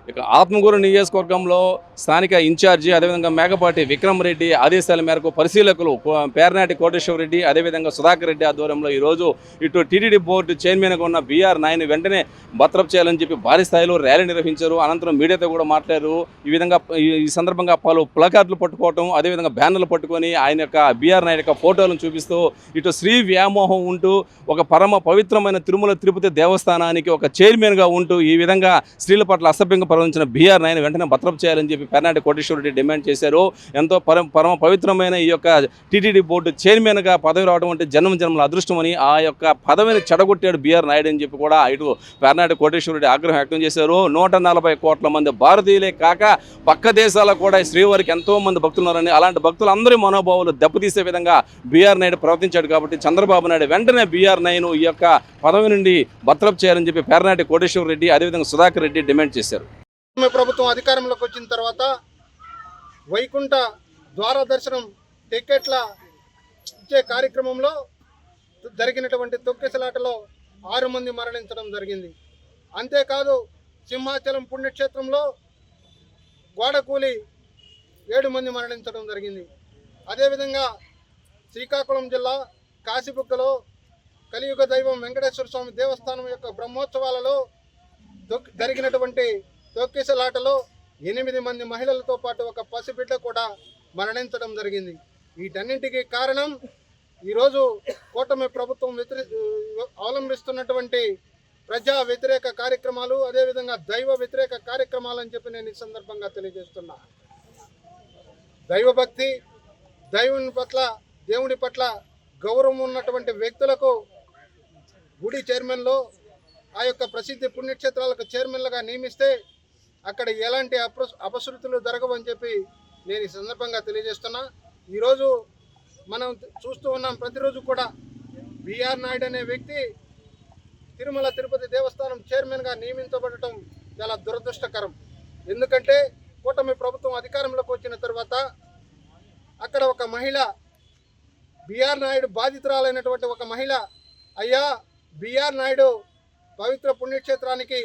ఇక ఆత్మకూరు నియోజకవర్గంలో స్థానిక ఇన్ఛార్జి అదేవిధంగా మేకపాటి విక్రమ్ రెడ్డి ఆదేశాల మేరకు పరిశీలకులు పేర్నాటి కోటేశ్వర రెడ్డి అదేవిధంగా సుధాకర్ రెడ్డి ఆధ్వర్యంలో ఈరోజు ఇటు టీటీడీ బోర్డు చైర్మన్గా ఉన్న బీఆర్ నాయన్ వెంటనే బర్తరఫ్ చేయాలని చెప్పి భారీ స్థాయిలో ర్యాలీ నిర్వహించారు. అనంతరం మీడియాతో కూడా మాట్లాడారు. ఈ విధంగా ఈ సందర్భంగా పలు ప్లకార్డులు పట్టుకోవటం అదేవిధంగా బ్యానర్లు పట్టుకొని ఆయన యొక్క బీఆర్ నాయుడు యొక్క ఫోటోలను చూపిస్తూ ఇటు శ్రీ వ్యామోహం ఉంటూ ఒక పరమ పవిత్రమైన తిరుమల తిరుపతి దేవస్థానానికి ఒక చైర్మన్గా ఉంటూ ఈ విధంగా స్త్రీల పట్ల అసభ్యంగా ప్రవర్తించిన బీఆర్ నాయన్ వెంటనే బర్తరఫ్ చేయాలని చెప్పి పేర్నాటి కోటేశ్వర రెడ్డి డిమాండ్ చేశారు. ఎంతో పరమ పవిత్రమైన ఈ యొక్క టీటీడీ బోర్డు చైర్మన్గా పదవి రావడం అంటే జన్మల అదృష్టమని ఆ యొక్క పదవిని చెడగొట్టాడు బీఆర్ నాయుడు అని చెప్పి కూడా ఇటు పేర్నాటి కోటేశ్వర రెడ్డి ఆగ్రహం వ్యక్తం చేశారు. 140 కోట్ల మంది భారతీయులే కాక పక్క దేశాలకు కూడా శ్రీవారికి ఎంతో మంది భక్తులు ఉన్నారని, అలాంటి భక్తులందరి మనోభావాలు దెబ్బతీసే విధంగా బీఆర్ నాయుడు ప్రవర్తించాడు. కాబట్టి చంద్రబాబు నాయుడు వెంటనే బీఆర్ నాయన్ ఈ యొక్క పదవి నుండి బర్తరఫ్ చేయాలని చెప్పి పేర్నాటి కోటేశ్వర రెడ్డి అదేవిధంగా సుధాకర్ రెడ్డి డిమాండ్ చేశారు. ప్రభుత్వం అధికారంలోకి వచ్చిన తర్వాత వైకుంఠ ద్వార దర్శనం టికెట్ల ఇచ్చే కార్యక్రమంలో జరిగినటువంటి తొక్కిసలాటలో 6 మంది మరణించడం జరిగింది. అంతేకాదు సింహాచలం పుణ్యక్షేత్రంలో గోడకూలి 7 మంది మరణించడం జరిగింది. అదేవిధంగా శ్రీకాకుళం జిల్లా కాశీబుగ్గలో కలియుగ దైవం వెంకటేశ్వర స్వామి దేవస్థానం యొక్క బ్రహ్మోత్సవాలలో జరిగినటువంటి తొక్కిసలాటలో 8 మంది మహిళలతో పాటు ఒక పసిబిడ్డ కూడా మరణించడం జరిగింది. వీటన్నింటికి కారణం ఈరోజు కూటమి ప్రభుత్వం అవలంబిస్తున్నటువంటి ప్రజా వ్యతిరేక కార్యక్రమాలు అదేవిధంగా దైవ వ్యతిరేక కార్యక్రమాలు అని చెప్పి నేను ఈ సందర్భంగా తెలియజేస్తున్నా. దైవభక్తి దేవుని పట్ల గౌరవం ఉన్నటువంటి వ్యక్తులకు గుడి చైర్మన్లో ఆ యొక్క ప్రసిద్ధి పుణ్యక్షేత్రాలకు చైర్మన్లుగా నియమిస్తే అక్కడ ఎలాంటి అపశృతులు జరగవని చెప్పి నేను ఈ సందర్భంగా తెలియజేస్తున్నా. ఈరోజు మనం చూస్తూ ఉన్నాం, ప్రతిరోజు కూడా బీఆర్ నాయుడు అనే వ్యక్తి తిరుమల తిరుపతి దేవస్థానం చైర్మన్గా నియమించబడటం చాలా దురదృష్టకరం. ఎందుకంటే కూటమి ప్రభుత్వం అధికారంలోకి వచ్చిన తర్వాత అక్కడ ఒక మహిళ బీఆర్ నాయుడు బాధితురాలైనటువంటి ఒక మహిళ, అయ్యా బీఆర్ నాయుడు పవిత్ర పుణ్యక్షేత్రానికి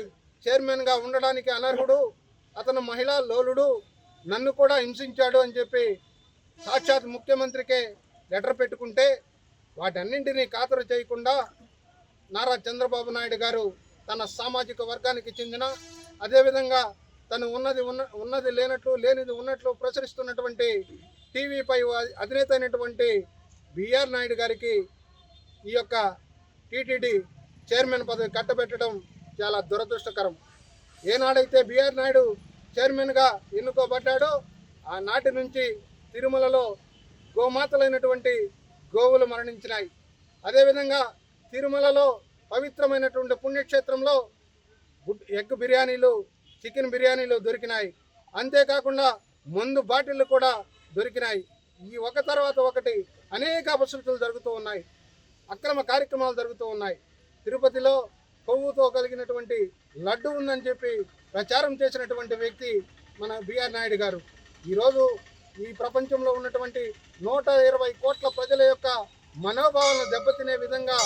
చైర్మన్గా ఉండడానికి అనర్హుడు, అతను మహిళా లోలుడు, నన్ను కూడా హింసించాడు అని చెప్పి సాక్షాత్ ముఖ్యమంత్రికే లెటర్ పెట్టుకుంటే వాటన్నింటినీ ఖాతరు చేయకుండా నారా చంద్రబాబు నాయుడు గారు తన సామాజిక వర్గానికి చెందిన అదేవిధంగా తను ఉన్నది లేనట్లు లేనిది ఉన్నట్లు ప్రచురిస్తున్నటువంటి టీవీపై అధినేత అయినటువంటి బీఆర్ నాయుడు గారికి ఈ యొక్క టీటీడీ చైర్మన్ పదవి కట్టబెట్టడం చాలా దురదృష్టకరం. ఏనాడైతే బీఆర్ నాయుడు చైర్మన్గా ఎన్నుకోబడ్డాడో ఆనాటి నుంచి తిరుమలలో గోమాతలైనటువంటి గోవులు మరణించినాయి. అదేవిధంగా తిరుమలలో పవిత్రమైనటువంటి పుణ్యక్షేత్రంలో ఎగ్ బిర్యానీలు చికెన్ బిర్యానీలు దొరికినాయి. అంతేకాకుండా మందు బాటిళ్ళు కూడా దొరికినాయి. ఈ ఒక తర్వాత ఒకటి అనేక అపశృతులు జరుగుతూ ఉన్నాయి, అక్రమ కార్యక్రమాలు జరుగుతూ ఉన్నాయి. తిరుపతిలో కొవ్వుతో కలిగినటువంటి లడ్డు ఉందని చెప్పి ప్రచారం చేసినటువంటి వ్యక్తి మన బీఆర్ నాయుడు గారు. ఈరోజు ఈ ప్రపంచంలో ఉన్నటువంటి 120 కోట్ల ప్రజల యొక్క మనోభావాలను దెబ్బతినే విధంగా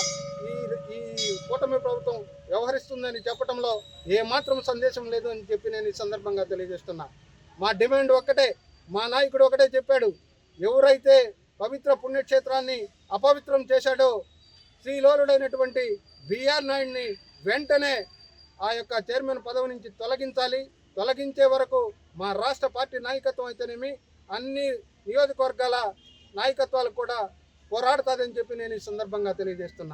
ఈ కూటమి ప్రభుత్వం వ్యవహరిస్తుందని చెప్పడంలో ఏమాత్రం సందేశం లేదు అని చెప్పి నేను ఈ సందర్భంగా తెలియజేస్తున్నా. మా డిమాండ్ ఒక్కటే, మా నాయకుడు ఒకటే చెప్పాడు, ఎవరైతే పవిత్ర పుణ్యక్షేత్రాన్ని అపవిత్రం చేశాడో శ్రీలోలుడైనటువంటి బీఆర్ నాయుడిని వెంటనే ఆ యొక్క చైర్మన్ పదవి నుంచి తొలగించాలి. తొలగించే వరకు మా రాష్ట్ర పార్టీ నాయకత్వం అయితేనేమి అన్ని నియోజకవర్గాల నాయకత్వాలు కూడా పోరాడుతుందని చెప్పి నేను ఈ సందర్భంగా తెలియజేస్తున్నా.